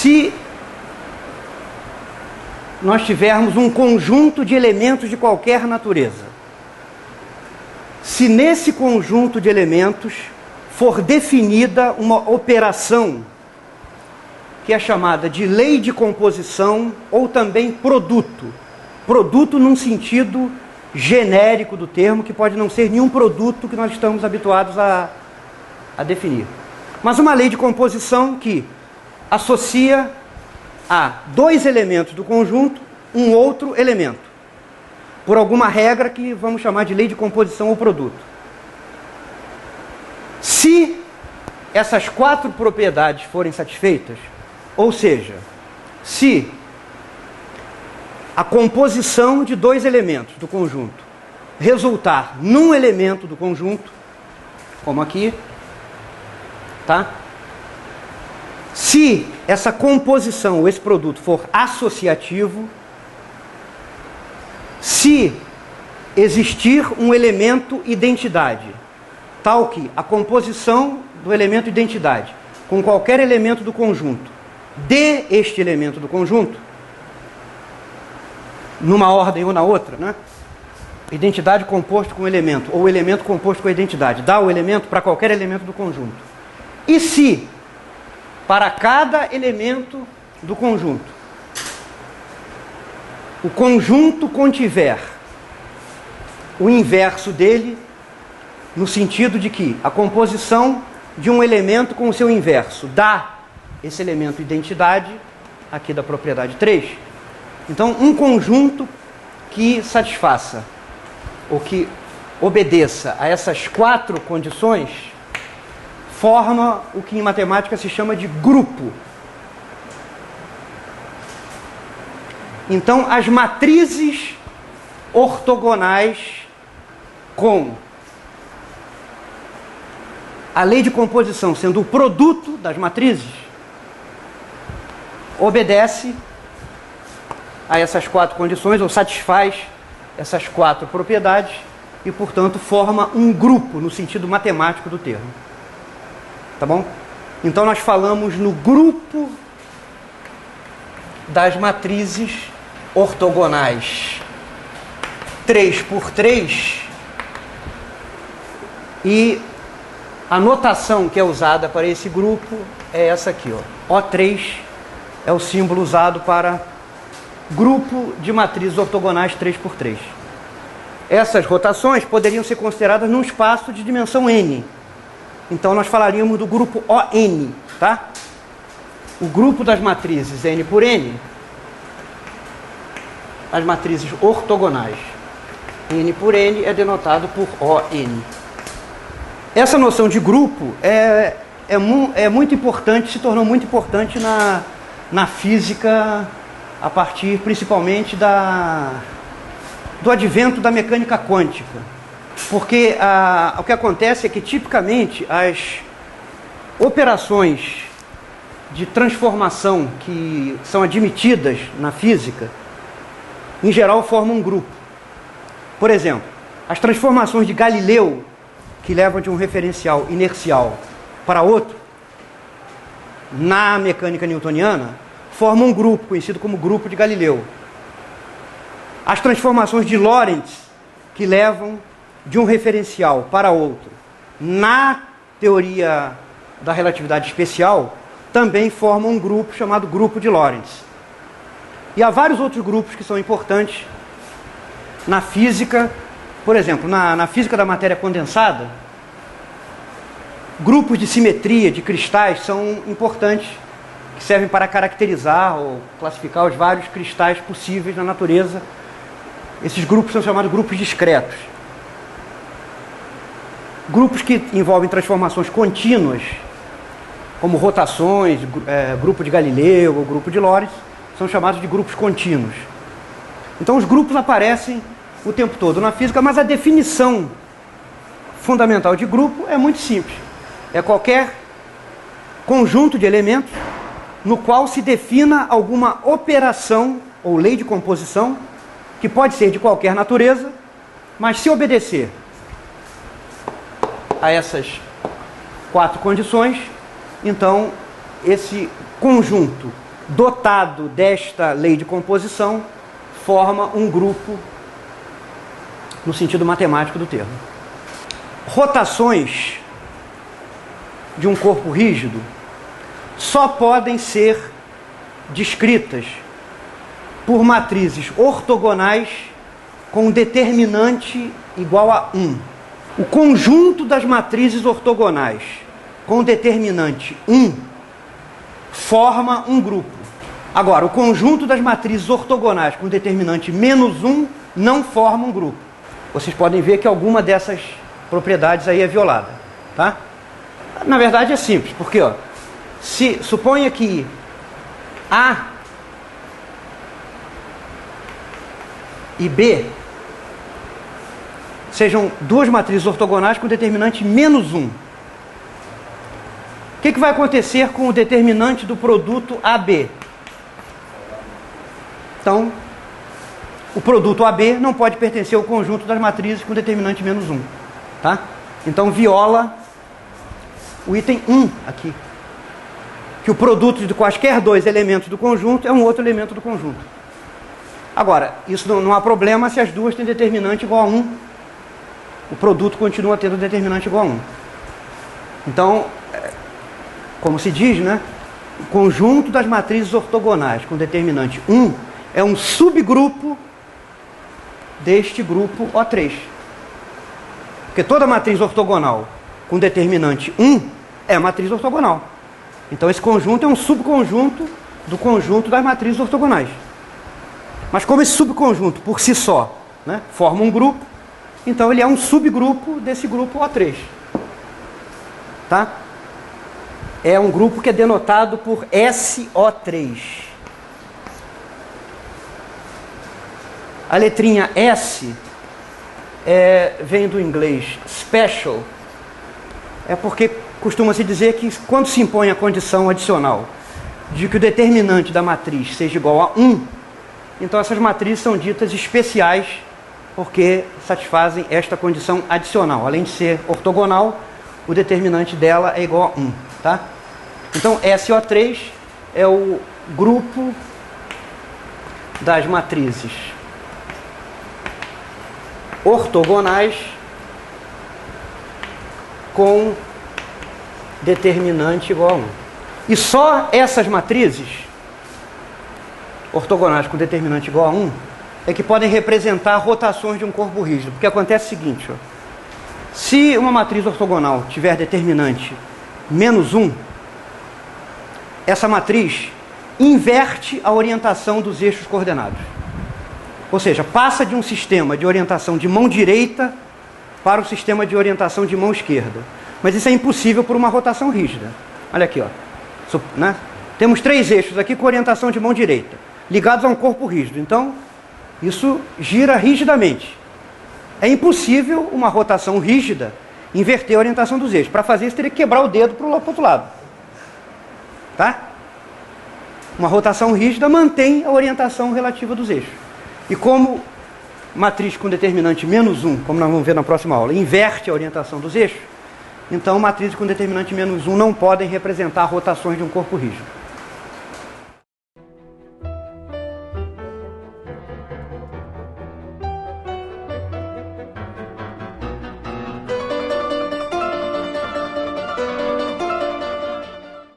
Se nós tivermos um conjunto de elementos de qualquer natureza, se nesse conjunto de elementos for definida uma operação que é chamada de lei de composição ou também produto. Produto num sentido genérico do termo, que pode não ser nenhum produto que nós estamos habituados a definir. Mas uma lei de composição que associa a dois elementos do conjunto um outro elemento, por alguma regra que vamos chamar de lei de composição ou produto. Se essas quatro propriedades forem satisfeitas, ou seja, se a composição de dois elementos do conjunto resultar num elemento do conjunto, como aqui, tá? Se essa composição ou esse produto for associativo, se existir um elemento identidade, tal que a composição do elemento identidade com qualquer elemento do conjunto dê este elemento do conjunto, numa ordem ou na outra, né? Identidade composto com elemento, ou elemento composto com identidade, dá o elemento para qualquer elemento do conjunto. E se, para cada elemento do conjunto, o conjunto contiver o inverso dele, no sentido de que a composição de um elemento com o seu inverso dá esse elemento identidade, aqui da propriedade 3. Então, um conjunto que satisfaça, ou que obedeça a essas quatro condições, forma o que em matemática se chama de grupo. Então, as matrizes ortogonais com a lei de composição sendo o produto das matrizes, obedece a essas quatro condições, ou satisfaz essas quatro propriedades, e, portanto, forma um grupo, no sentido matemático do termo. Tá bom? Então, nós falamos no grupo das matrizes ortogonais 3 por 3, e a notação que é usada para esse grupo é essa aqui, ó. O3 é o símbolo usado para grupo de matrizes ortogonais 3 por 3. Essas rotações poderiam ser consideradas num espaço de dimensão n. Então nós falaríamos do grupo ON, tá? O grupo das matrizes n por n, as matrizes ortogonais n por n é denotado por ON. Essa noção de grupo é muito importante, se tornou muito importante na física, a partir principalmente do advento da mecânica quântica. Porque o que acontece é que, tipicamente, as operações de transformação que são admitidas na física, em geral, formam um grupo. Por exemplo, as transformações de Galileu, que levam de um referencial inercial para outro, na mecânica newtoniana, formam um grupo, conhecido como grupo de Galileu. As transformações de Lorentz, que levam de um referencial para outro, na teoria da relatividade especial, também formam um grupo chamado grupo de Lorentz. E há vários outros grupos que são importantes na física. Por exemplo, na física da matéria condensada, grupos de simetria de cristais são importantes, que servem para caracterizar ou classificar os vários cristais possíveis na natureza. Esses grupos são chamados grupos discretos. Grupos que envolvem transformações contínuas, como rotações, grupo de Galileu ou grupo de Lorentz, são chamados de grupos contínuos. Então os grupos aparecem o tempo todo na física, mas a definição fundamental de grupo é muito simples. É qualquer conjunto de elementos no qual se defina alguma operação ou lei de composição, que pode ser de qualquer natureza, mas se obedecer a essas quatro condições, então esse conjunto dotado desta lei de composição, forma um grupo no sentido matemático do termo. Rotações de um corpo rígido só podem ser descritas por matrizes ortogonais com determinante igual a 1. O conjunto das matrizes ortogonais com determinante 1 forma um grupo. Agora, o conjunto das matrizes ortogonais com determinante menos 1 não forma um grupo. Vocês podem ver que alguma dessas propriedades aí é violada, tá? Na verdade é simples, porque ó, suponha que A e B sejam duas matrizes ortogonais com determinante menos 1. O que vai acontecer com o determinante do produto AB? Então, o produto AB não pode pertencer ao conjunto das matrizes com determinante menos 1. Tá? Então, viola o item 1 aqui. Que o produto de quaisquer dois elementos do conjunto é um outro elemento do conjunto. Agora, isso não há problema se as duas têm determinante igual a 1. O produto continua tendo determinante igual a 1. Então, como se diz, né? O conjunto das matrizes ortogonais com determinante 1 é um subgrupo deste grupo O3. Porque toda matriz ortogonal com determinante 1 é matriz ortogonal. Então esse conjunto é um subconjunto do conjunto das matrizes ortogonais. Mas como esse subconjunto por si só, né, forma um grupo, então ele é um subgrupo desse grupo O3. Tá? É um grupo que é denotado por SO3. A letrinha S vem do inglês special. É porque costuma-se dizer que quando se impõe a condição adicional de que o determinante da matriz seja igual a 1, então essas matrizes são ditas especiais porque satisfazem esta condição adicional. Além de ser ortogonal, o determinante dela é igual a 1. Tá? Então SO3 é o grupo das matrizes ortogonais com determinante igual a 1. E só essas matrizes ortogonais com determinante igual a 1 é que podem representar rotações de um corpo rígido. Porque acontece o seguinte, ó, se uma matriz ortogonal tiver determinante menos 1, essa matriz inverte a orientação dos eixos coordenados. Ou seja, passa de um sistema de orientação de mão direita para o sistema de orientação de mão esquerda. Mas isso é impossível por uma rotação rígida. Olha aqui, ó. Né? Temos 3 eixos aqui com orientação de mão direita, ligados a um corpo rígido. Então, isso gira rigidamente. É impossível uma rotação rígida inverter a orientação dos eixos. Para fazer isso, teria que quebrar o dedo para o outro lado. Tá? Uma rotação rígida mantém a orientação relativa dos eixos. E como matriz com determinante menos 1, como nós vamos ver na próxima aula, inverte a orientação dos eixos, então matrizes com determinante menos 1 não podem representar rotações de um corpo rígido.